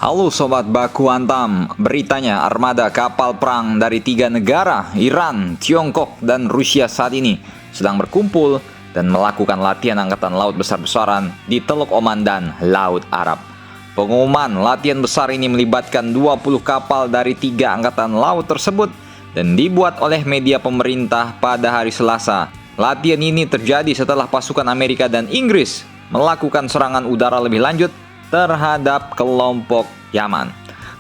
Halo Sobat Baku Hantam, beritanya armada kapal perang dari 3 negara, Iran, Tiongkok, dan Rusia saat ini sedang berkumpul dan melakukan latihan angkatan laut besar-besaran di Teluk Oman dan Laut Arab. Pengumuman latihan besar ini melibatkan 20 kapal dari 3 angkatan laut tersebut dan dibuat oleh media pemerintah pada hari Selasa. Latihan ini terjadi setelah pasukan Amerika dan Inggris melakukan serangan udara lebih lanjut terhadap kelompok Yaman.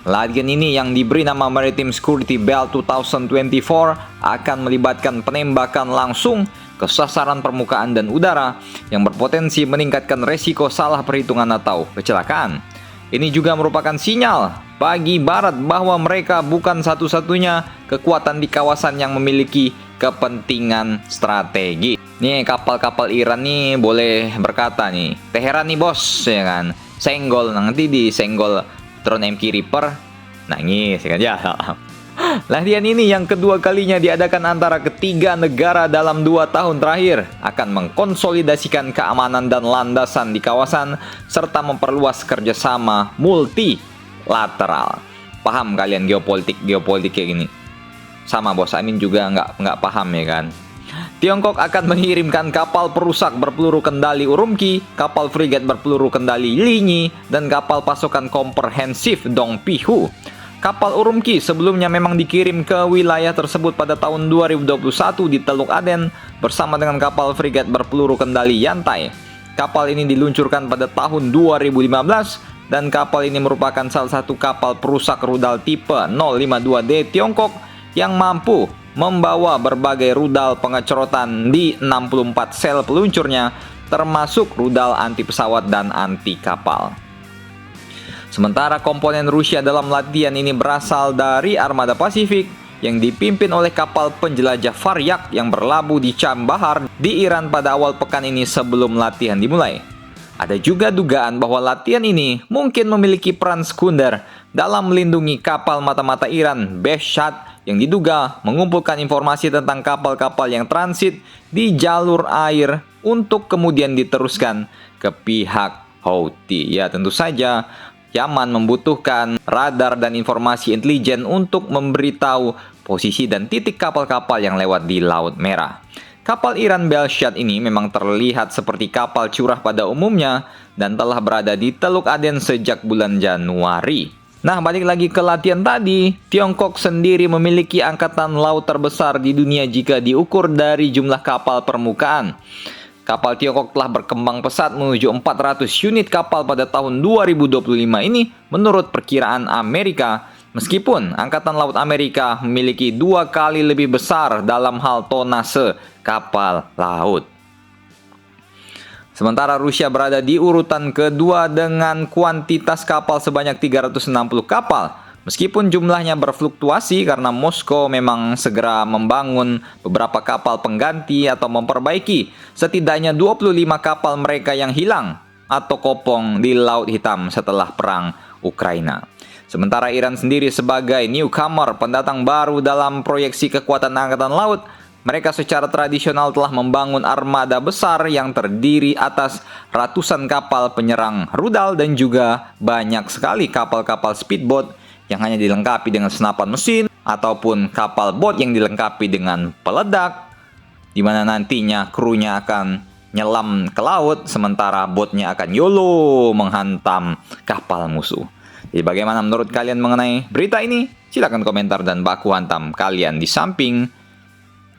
Latihan ini yang diberi nama Maritime Security Belt 2024 akan melibatkan penembakan langsung ke sasaran permukaan dan udara yang berpotensi meningkatkan resiko salah perhitungan atau kecelakaan. Ini juga merupakan sinyal bagi Barat bahwa mereka bukan satu-satunya kekuatan di kawasan yang memiliki kepentingan strategi. Nih kapal-kapal Iran nih boleh berkata nih, Teheran nih bos, ya kan? Senggol nanti disenggol drone MQ Reaper, nangis ya kan ya. Latihan ini yang kedua kalinya diadakan antara ketiga negara dalam 2 tahun terakhir, akan mengkonsolidasikan keamanan dan landasan di kawasan serta memperluas kerjasama multilateral. Paham kalian geopolitik kayak gini? Sama bos Amin juga nggak paham ya kan. Tiongkok akan mengirimkan kapal perusak berpeluru kendali Urumqi, kapal frigat berpeluru kendali Linyi, dan kapal pasukan komprehensif Dongpihu. Kapal Urumqi sebelumnya memang dikirim ke wilayah tersebut pada tahun 2021 di Teluk Aden bersama dengan kapal frigat berpeluru kendali Yantai. Kapal ini diluncurkan pada tahun 2015 dan kapal ini merupakan salah satu kapal perusak rudal tipe 052D Tiongkok yang mampu membawa berbagai rudal pengecerotan di 64 sel peluncurnya, termasuk rudal anti pesawat dan anti kapal. Sementara komponen Rusia dalam latihan ini berasal dari Armada Pasifik yang dipimpin oleh kapal penjelajah Varyak yang berlabuh di Chabahar di Iran pada awal pekan ini sebelum latihan dimulai. Ada juga dugaan bahwa latihan ini mungkin memiliki peran sekunder dalam melindungi kapal mata-mata Iran Behshat yang diduga mengumpulkan informasi tentang kapal-kapal yang transit di jalur air untuk kemudian diteruskan ke pihak Houthi. Ya, tentu saja Yaman membutuhkan radar dan informasi intelijen untuk memberitahu posisi dan titik kapal-kapal yang lewat di Laut Merah. Kapal Iran Behshat ini memang terlihat seperti kapal curah pada umumnya dan telah berada di Teluk Aden sejak bulan Januari. Nah, balik lagi ke latihan tadi, Tiongkok sendiri memiliki angkatan laut terbesar di dunia jika diukur dari jumlah kapal permukaan. Kapal Tiongkok telah berkembang pesat menuju 400 unit kapal pada tahun 2025 ini menurut perkiraan Amerika, meskipun angkatan laut Amerika memiliki 2 kali lebih besar dalam hal tonase kapal laut. Sementara Rusia berada di urutan kedua dengan kuantitas kapal sebanyak 360 kapal. Meskipun jumlahnya berfluktuasi karena Moskow memang segera membangun beberapa kapal pengganti atau memperbaiki setidaknya 25 kapal mereka yang hilang atau kopong di Laut Hitam setelah perang Ukraina. Sementara Iran sendiri sebagai newcomer, pendatang baru dalam proyeksi kekuatan angkatan laut, mereka secara tradisional telah membangun armada besar yang terdiri atas ratusan kapal penyerang rudal dan juga banyak sekali kapal-kapal speedboat yang hanya dilengkapi dengan senapan mesin ataupun kapal bot yang dilengkapi dengan peledak, di mana nantinya krunya akan nyelam ke laut sementara botnya akan YOLO menghantam kapal musuh. Jadi bagaimana menurut kalian mengenai berita ini? Silahkan komentar dan baku hantam kalian di samping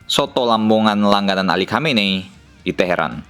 soto lambungan langganan Ali Khamenei di Teheran.